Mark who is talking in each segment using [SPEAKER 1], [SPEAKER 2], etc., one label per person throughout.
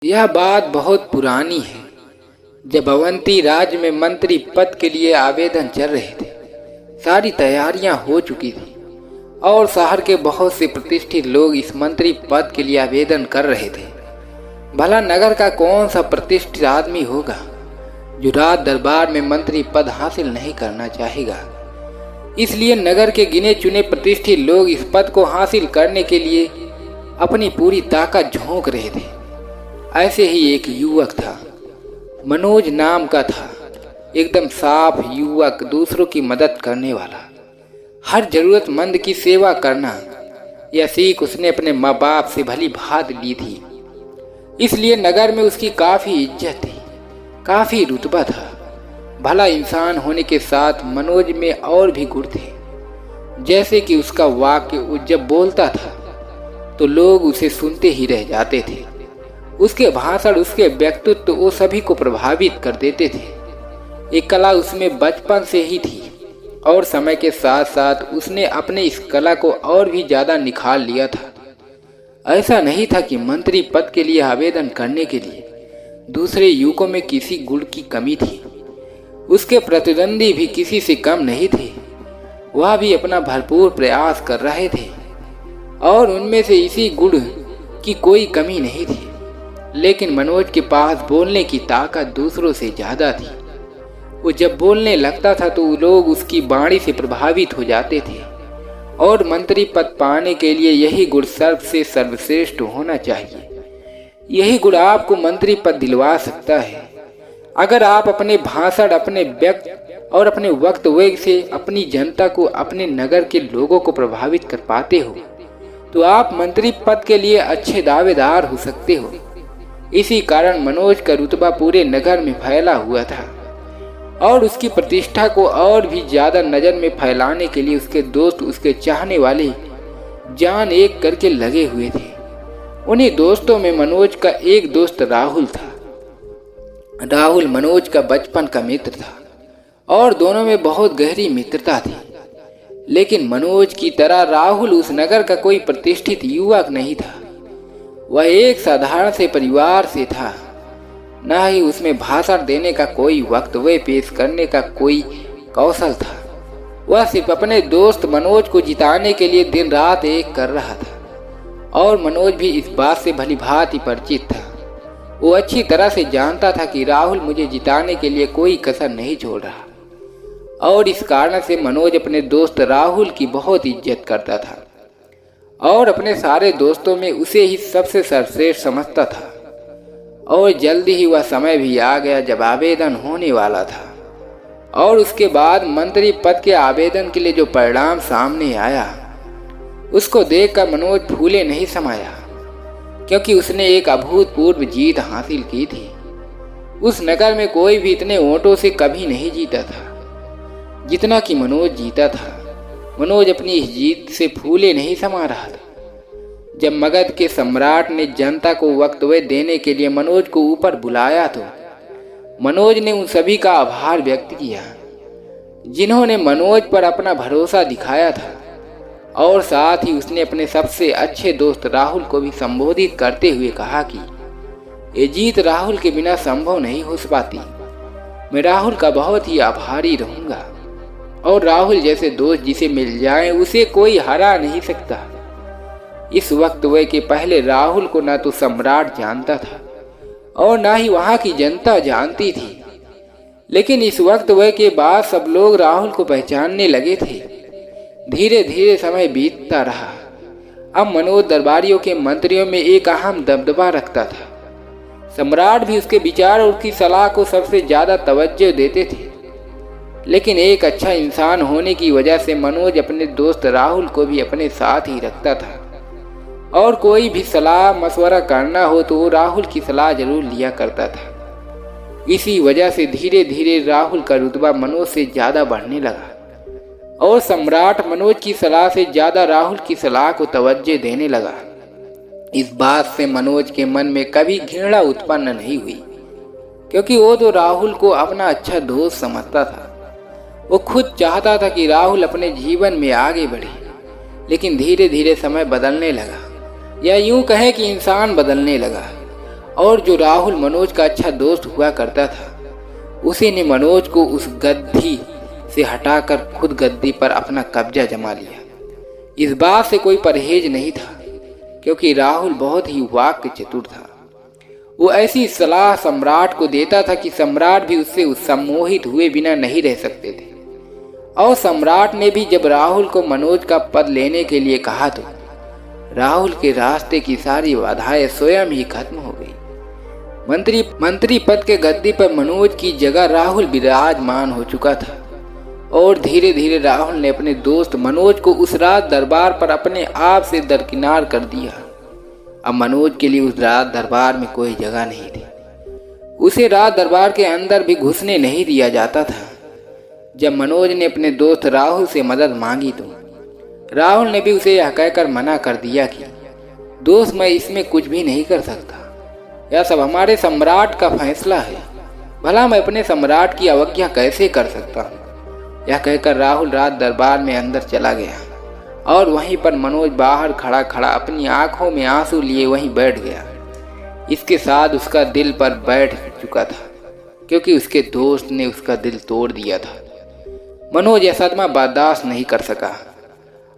[SPEAKER 1] यह बात बहुत पुरानी है। जब अवंती राज्य में मंत्री पद के लिए आवेदन चल रहे थे, सारी तैयारियां हो चुकी थी और शहर के बहुत से प्रतिष्ठित लोग इस मंत्री पद के लिए आवेदन कर रहे थे। भला नगर का कौन सा प्रतिष्ठित आदमी होगा जो राज दरबार में मंत्री पद हासिल नहीं करना चाहेगा। इसलिए नगर के गिने चुने प्रतिष्ठित लोग इस पद को हासिल करने के लिए अपनी पूरी ताकत झोंक रहे थे। ऐसे ही एक युवक था, मनोज नाम का था। एकदम साफ युवक, दूसरों की मदद करने वाला, हर जरूरतमंद की सेवा करना, यह सीख उसने अपने माँ बाप से भली भांति ली थी। इसलिए नगर में उसकी काफ़ी इज्जत थी, काफ़ी रुतबा था। भला इंसान होने के साथ मनोज में और भी गुण थे, जैसे कि उसका वाक्य जब बोलता था तो लोग उसे सुनते ही रह जाते थे। उसके भाषण, उसके व्यक्तित्व वो सभी को प्रभावित कर देते थे। एक कला उसमें बचपन से ही थी और समय के साथ साथ उसने अपने इस कला को और भी ज़्यादा निखार लिया था। ऐसा नहीं था कि मंत्री पद के लिए आवेदन करने के लिए दूसरे युवकों में किसी गुण की कमी थी। उसके प्रतिद्वंदी भी किसी से कम नहीं थे। वह भी अपना भरपूर प्रयास कर रहे थे और उनमें से इसी गुण की कोई कमी नहीं थी। लेकिन मनोज के पास बोलने की ताकत दूसरों से ज़्यादा थी। वो जब बोलने लगता था तो लोग उसकी वाणी से प्रभावित हो जाते थे और मंत्री पद पाने के लिए यही गुण सबसे सर्वश्रेष्ठ होना चाहिए। यही गुण आपको मंत्री पद दिलवा सकता है। अगर आप अपने भाषण, अपने व्यक्त और अपने वक्तव्य से अपनी जनता को, अपने नगर के लोगों को प्रभावित कर पाते हो तो आप मंत्री पद के लिए अच्छे दावेदार हो सकते हो। इसी कारण मनोज का रुतबा पूरे नगर में फैला हुआ था और उसकी प्रतिष्ठा को और भी ज्यादा नजर में फैलाने के लिए उसके दोस्त, उसके चाहने वाले जान एक करके लगे हुए थे। उन्हीं दोस्तों में मनोज का एक दोस्त राहुल था। राहुल मनोज का बचपन का मित्र था और दोनों में बहुत गहरी मित्रता थी। लेकिन मनोज की तरह राहुल उस नगर का कोई प्रतिष्ठित युवक नहीं था। वह एक साधारण से परिवार से था। न ही उसमें भाषण देने का कोई वक्तव्य पेश करने का कोई कौशल था। वह सिर्फ अपने दोस्त मनोज को जिताने के लिए दिन रात एक कर रहा था और मनोज भी इस बात से भली भांति परिचित था। वो अच्छी तरह से जानता था कि राहुल मुझे जिताने के लिए कोई कसर नहीं छोड़ रहा और इस कारण से मनोज अपने दोस्त राहुल की बहुत इज्जत करता था और अपने सारे दोस्तों में उसे ही सबसे सर्वश्रेष्ठ समझता था। और जल्दी ही वह समय भी आ गया जब आवेदन होने वाला था और उसके बाद मंत्री पद के आवेदन के लिए जो परिणाम सामने आया उसको देखकर मनोज फूले नहीं समाया, क्योंकि उसने एक अभूतपूर्व जीत हासिल की थी। उस नगर में कोई भी इतने वोटों से कभी नहीं जीता था जितना कि मनोज जीता था। मनोज अपनी इस जीत से फूले नहीं समा रहा था। जब मगध के सम्राट ने जनता को वक्तव्य देने के लिए मनोज को ऊपर बुलाया तो मनोज ने उन सभी का आभार व्यक्त किया जिन्होंने मनोज पर अपना भरोसा दिखाया था और साथ ही उसने अपने सबसे अच्छे दोस्त राहुल को भी संबोधित करते हुए कहा कि ये जीत राहुल के बिना संभव नहीं हो पाती। मैं राहुल का बहुत ही आभारी रहूंगा और राहुल जैसे दोस्त जिसे मिल जाए उसे कोई हरा नहीं सकता। इस वक्तव्य के पहले राहुल को ना तो सम्राट जानता था और ना ही वहां की जनता जानती थी। लेकिन इस वक्तव्य के बाद सब लोग राहुल को पहचानने लगे थे। धीरे धीरे समय बीतता रहा। अब मनोज दरबारियों के मंत्रियों में एक अहम दबदबा रखता था। सम्राट भी उसके विचार और उसकी सलाह को सबसे ज्यादा तवज्जो देते थे। लेकिन एक अच्छा इंसान होने की वजह से मनोज अपने दोस्त राहुल को भी अपने साथ ही रखता था और कोई भी सलाह मशवरा करना हो तो वो राहुल की सलाह जरूर लिया करता था। इसी वजह से धीरे धीरे राहुल का रुतबा मनोज से ज़्यादा बढ़ने लगा और सम्राट मनोज की सलाह से ज़्यादा राहुल की सलाह को तवज्जो देने लगा। इस बात से मनोज के मन में कभी घृणा उत्पन्न नहीं हुई, क्योंकि वो तो राहुल को अपना अच्छा दोस्त समझता था। वो खुद चाहता था कि राहुल अपने जीवन में आगे बढ़े। लेकिन धीरे धीरे समय बदलने लगा, या यूं कहें कि इंसान बदलने लगा और जो राहुल मनोज का अच्छा दोस्त हुआ करता था, उसी ने मनोज को उस गद्दी से हटाकर खुद गद्दी पर अपना कब्जा जमा लिया। इस बात से कोई परहेज नहीं था, क्योंकि राहुल बहुत ही वाक्य चतुर था। वो ऐसी सलाह सम्राट को देता था कि सम्राट भी उससे सम्मोहित हुए बिना नहीं रह सकते थे। और सम्राट ने भी जब राहुल को मनोज का पद लेने के लिए कहा तो राहुल के रास्ते की सारी बाधाएं स्वयं ही खत्म हो गई। मंत्री पद के गद्दी पर मनोज की जगह राहुल विराजमान हो चुका था और धीरे धीरे राहुल ने अपने दोस्त मनोज को उस राज दरबार पर अपने आप से दरकिनार कर दिया। अब मनोज के लिए उस राज दरबार में कोई जगह नहीं थी। उसे राज दरबार के अंदर भी घुसने नहीं दिया जाता था। जब मनोज ने अपने दोस्त राहुल से मदद मांगी तो राहुल ने भी उसे यह कहकर मना कर दिया कि दोस्त, मैं इसमें कुछ भी नहीं कर सकता, यह सब हमारे सम्राट का फैसला है, भला मैं अपने सम्राट की अवज्ञा कैसे कर सकता हूँ। यह कहकर राहुल राज दरबार में अंदर चला गया और वहीं पर मनोज बाहर खड़ा खड़ा अपनी आंखों में आंसू लिए वहीं बैठ गया। इसके साथ उसका दिल पर बैठ चुका था, क्योंकि उसके दोस्त ने उसका दिल तोड़ दिया था। मनोज यह सदमा बर्दाश्त नहीं कर सका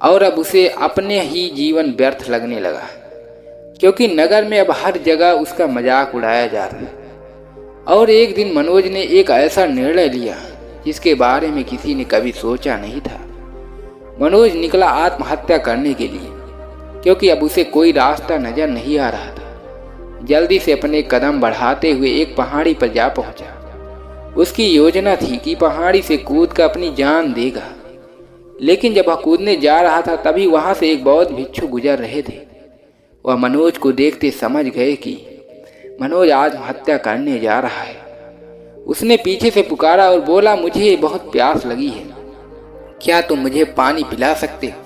[SPEAKER 1] और अब उसे अपने ही जीवन व्यर्थ लगने लगा, क्योंकि नगर में अब हर जगह उसका मजाक उड़ाया जा रहा है। और एक दिन मनोज ने एक ऐसा निर्णय लिया जिसके बारे में किसी ने कभी सोचा नहीं था। मनोज निकला आत्महत्या करने के लिए, क्योंकि अब उसे कोई रास्ता नजर नहीं आ रहा था। जल्दी से अपने कदम बढ़ाते हुए एक पहाड़ी पर जा पहुंचा। उसकी योजना थी कि पहाड़ी से कूद कर अपनी जान देगा, लेकिन जब वह कूदने जा रहा था तभी वहां से एक बौद्ध भिक्षु गुजर रहे थे। वह मनोज को देखते समझ गए कि मनोज आत्महत्या करने जा रहा है। उसने पीछे से पुकारा और बोला, मुझे बहुत प्यास लगी है, क्या तुम मुझे पानी पिला सकते हो?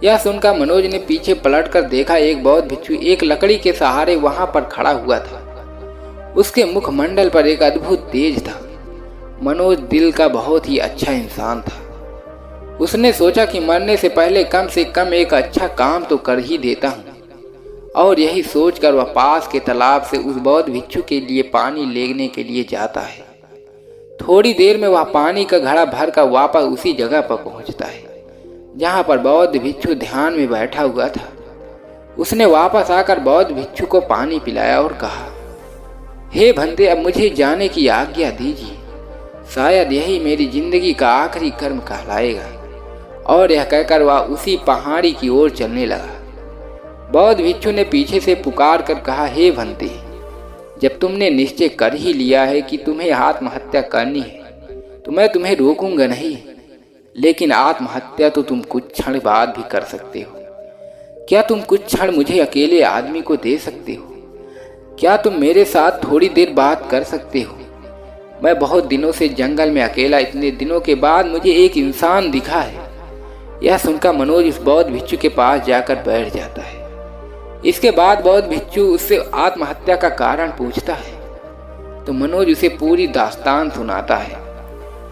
[SPEAKER 1] यह सुनकर मनोज ने पीछे पलटकर देखा, एक बौद्ध भिक्षु एक लकड़ी के सहारे वहां पर खड़ा हुआ था। उसके मुखमंडल पर एक अद्भुत तेज था। मनोज दिल का बहुत ही अच्छा इंसान था। उसने सोचा कि मरने से पहले कम से कम एक अच्छा काम तो कर ही देता हूँ, और यही सोचकर वह पास के तालाब से उस बौद्ध भिक्षु के लिए पानी लेने के लिए जाता है। थोड़ी देर में वह पानी का घड़ा भर कर वापस उसी जगह पर पहुंचता है जहां पर बौद्ध भिक्षु ध्यान में बैठा हुआ था। उसने वापस आकर बौद्ध भिक्षु को पानी पिलाया और कहा, हे भंते, अब मुझे जाने की आज्ञा दीजिए, शायद यही मेरी जिंदगी का आखिरी कर्म कहलाएगा। और यह कहकर वह उसी पहाड़ी की ओर चलने लगा। बौद्ध भिक्षु ने पीछे से पुकार कर कहा, हे भंते, जब तुमने निश्चय कर ही लिया है कि तुम्हें आत्महत्या करनी है तो मैं तुम्हें रोकूंगा नहीं, लेकिन आत्महत्या तो तुम कुछ क्षण बाद भी कर सकते हो। क्या तुम कुछ क्षण मुझे अकेले आदमी को दे सकते हो? क्या तुम मेरे साथ थोड़ी देर बात कर सकते हो? मैं बहुत दिनों से जंगल में अकेला, इतने दिनों के बाद मुझे एक इंसान दिखा है। यह सुनकर मनोज उस बौद्ध भिक्षु के पास जाकर बैठ जाता है। इसके बाद बौद्ध भिक्षु उससे आत्महत्या का कारण पूछता है तो मनोज उसे पूरी दास्तान सुनाता है।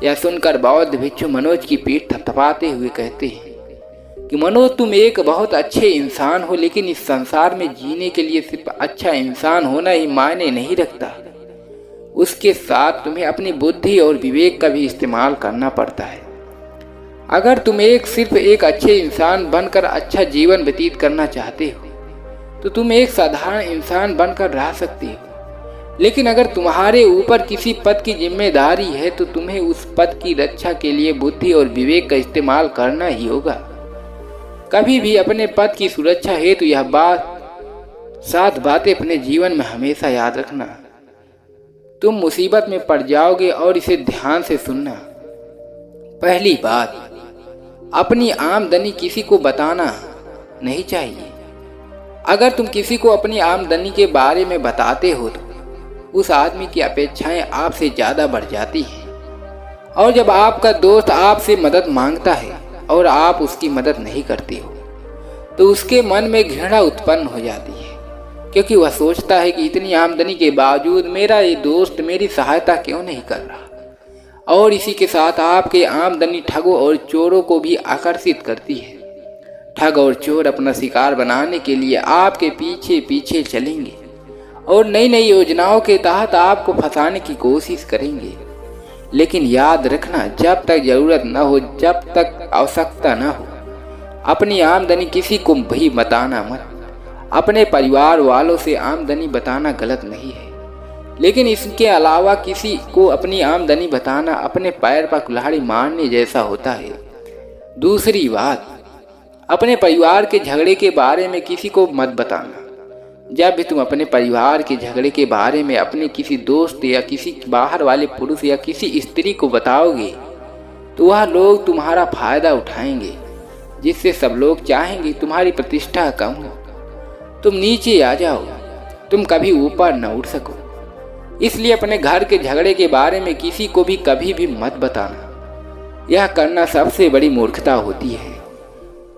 [SPEAKER 1] यह सुनकर बौद्ध भिक्षु मनोज की पीठ थपथपाते हुए कहते हैं कि मनोज, तुम एक बहुत अच्छे इंसान हो, लेकिन इस संसार में जीने के लिए सिर्फ अच्छा इंसान होना ही मायने नहीं रखता। उसके साथ तुम्हें अपनी बुद्धि और विवेक का भी इस्तेमाल करना पड़ता है। अगर तुम सिर्फ एक अच्छे इंसान बनकर अच्छा जीवन व्यतीत करना चाहते हो तो तुम एक साधारण इंसान बनकर रह सकते हो, लेकिन अगर तुम्हारे ऊपर किसी पद की जिम्मेदारी है तो तुम्हें उस पद की रक्षा के लिए बुद्धि और विवेक का इस्तेमाल करना ही होगा। कभी भी अपने पद की सुरक्षा हेतु यह 7 बातें अपने जीवन में हमेशा याद रखना। तुम मुसीबत में पड़ जाओगे और इसे ध्यान से सुनना। पहली बात, अपनी आमदनी किसी को बताना नहीं चाहिए। अगर तुम किसी को अपनी आमदनी के बारे में बताते हो तो उस आदमी की अपेक्षाएं आपसे ज्यादा बढ़ जाती हैं, और जब आपका दोस्त आपसे मदद मांगता है और आप उसकी मदद नहीं करते हो तो उसके मन में घृणा उत्पन्न हो जाती है, क्योंकि वह सोचता है कि इतनी आमदनी के बावजूद मेरा ये दोस्त मेरी सहायता क्यों नहीं कर रहा। और इसी के साथ आपके आमदनी ठगों और चोरों को भी आकर्षित करती है। ठग और चोर अपना शिकार बनाने के लिए आपके पीछे पीछे चलेंगे और नई नई योजनाओं के तहत आपको फंसाने की कोशिश करेंगे। लेकिन याद रखना, जब तक जरूरत न हो, जब तक आवश्यकता न हो, अपनी आमदनी किसी को भी बताना मत। अपने परिवार वालों से आमदनी बताना गलत नहीं है, लेकिन इसके अलावा किसी को अपनी आमदनी बताना अपने पैर पर कुल्हाड़ी मारने जैसा होता है। दूसरी बात, अपने परिवार के झगड़े के बारे में किसी को मत बताना। जब भी तुम अपने परिवार के झगड़े के बारे में अपने किसी दोस्त या किसी बाहर वाले पुरुष या किसी स्त्री को बताओगे तो वह लोग तुम्हारा फायदा उठाएंगे, जिससे सब लोग चाहेंगे तुम्हारी प्रतिष्ठा कम हो, तुम नीचे आ जाओ, तुम कभी ऊपर न उठ सको। इसलिए अपने घर के झगड़े के बारे में किसी को भी कभी भी मत बताना। यह करना सबसे बड़ी मूर्खता होती है।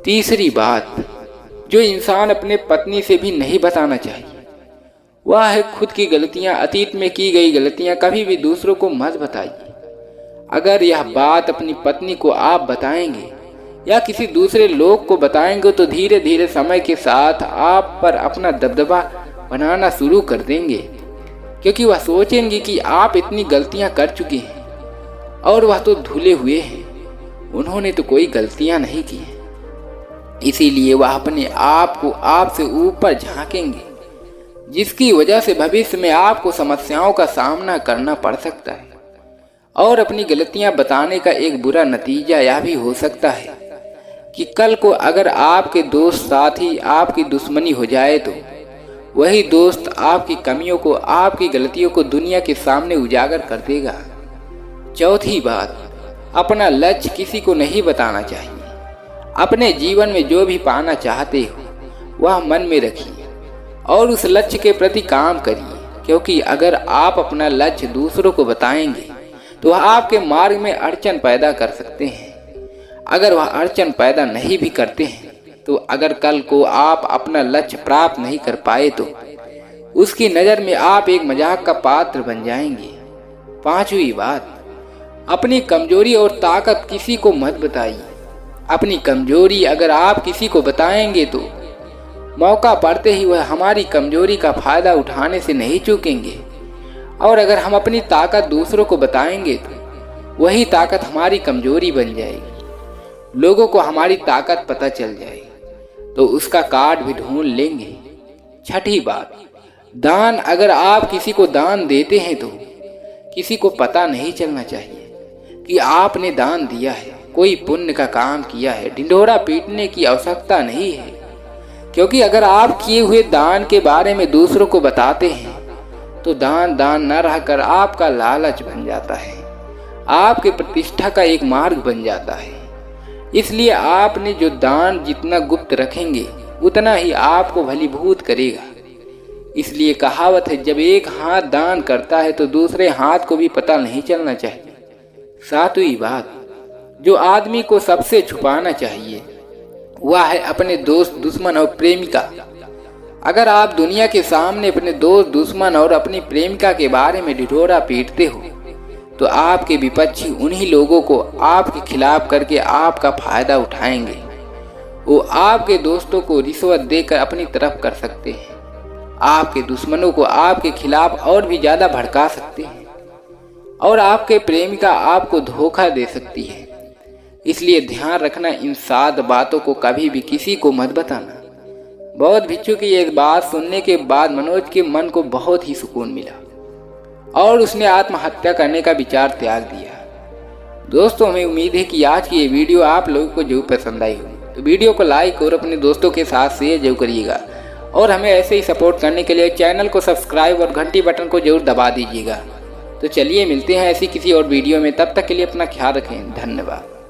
[SPEAKER 1] तीसरी बात, जो इंसान अपने पत्नी से भी नहीं बताना चाहिए, वह है खुद की गलतियां, अतीत में की गई गलतियां कभी भी दूसरों को मत बताइए। अगर यह बात अपनी पत्नी को आप बताएंगे या किसी दूसरे लोग को बताएंगे तो धीरे धीरे समय के साथ आप पर अपना दबदबा बनाना शुरू कर देंगे, क्योंकि वह सोचेंगे कि आप इतनी गलतियां कर चुके हैं और वह तो धुले हुए हैं, उन्होंने तो कोई गलतियां नहीं की हैं। इसीलिए वह अपने आप को आपसे ऊपर झांकेंगे, जिसकी वजह से भविष्य में आपको समस्याओं का सामना करना पड़ सकता है। और अपनी गलतियां बताने का एक बुरा नतीजा यह भी हो सकता है कि कल को अगर आपके दोस्त साथी आपकी दुश्मनी हो जाए तो वही दोस्त आपकी कमियों को, आपकी गलतियों को दुनिया के सामने उजागर कर देगा। चौथी बात, अपना लक्ष्य किसी को नहीं बताना चाहिए। अपने जीवन में जो भी पाना चाहते हो वह मन में रखिए और उस लक्ष्य के प्रति काम करिए, क्योंकि अगर आप अपना लक्ष्य दूसरों को बताएंगे तो वह आपके मार्ग में अड़चन पैदा कर सकते हैं। अगर वह अड़चन पैदा नहीं भी करते हैं तो अगर कल को आप अपना लक्ष्य प्राप्त नहीं कर पाए तो उसकी नज़र में आप एक मजाक का पात्र बन जाएंगे। पांचवी बात, अपनी कमजोरी और ताकत किसी को मत बताइए। अपनी कमजोरी अगर आप किसी को बताएंगे तो मौका पड़ते ही वह हमारी कमजोरी का फायदा उठाने से नहीं चूकेंगे, और अगर हम अपनी ताकत दूसरों को बताएंगे तो वही ताकत हमारी कमजोरी बन जाएगी। लोगों को हमारी ताकत पता चल जाएगी तो उसका कार्ड भी ढूंढ लेंगे। छठी बात, दान अगर आप किसी को दान देते हैं तो किसी को पता नहीं चलना चाहिए कि आपने दान दिया है, कोई पुण्य का काम किया है। ढिंढोरा पीटने की आवश्यकता नहीं है, क्योंकि अगर आप किए हुए दान के बारे में दूसरों को बताते हैं तो दान न रहकर आपका लालच बन जाता है, आपके प्रतिष्ठा का एक मार्ग बन जाता है। इसलिए आपने जो दान जितना गुप्त रखेंगे उतना ही आपको भलीभूत करेगा। इसलिए कहावत है, जब एक हाथ दान करता है तो दूसरे हाथ को भी पता नहीं चलना चाहिए। सातवीं बात, जो आदमी को सबसे छुपाना चाहिए वह है अपने दोस्त, दुश्मन और प्रेमिका। अगर आप दुनिया के सामने अपने दोस्त, दुश्मन और अपनी प्रेमिका के बारे में ढिढोरा पीटते हो तो आपके विपक्षी उन्हीं लोगों को आपके खिलाफ करके आपका फायदा उठाएंगे। वो आपके दोस्तों को रिश्वत देकर अपनी तरफ कर सकते हैं, आपके दुश्मनों को आपके खिलाफ और भी ज्यादा भड़का सकते हैं, और आपके प्रेमिका आपको धोखा दे सकती है। इसलिए ध्यान रखना, इन 7 बातों को कभी भी किसी को मत बताना। बौद्ध भिक्षु की एक बात सुनने के बाद मनोज के मन को बहुत ही सुकून मिला और उसने आत्महत्या करने का विचार त्याग दिया। दोस्तों, हमें उम्मीद है कि आज की ये वीडियो आप लोगों को जरूर पसंद आई होगी, तो वीडियो को लाइक और अपने दोस्तों के साथ शेयर जरूर करिएगा, और हमें ऐसे ही सपोर्ट करने के लिए चैनल को सब्सक्राइब और घंटी बटन को जरूर दबा दीजिएगा। तो चलिए मिलते हैं ऐसी किसी और वीडियो में, तब तक के लिए अपना ख्याल रखें। धन्यवाद।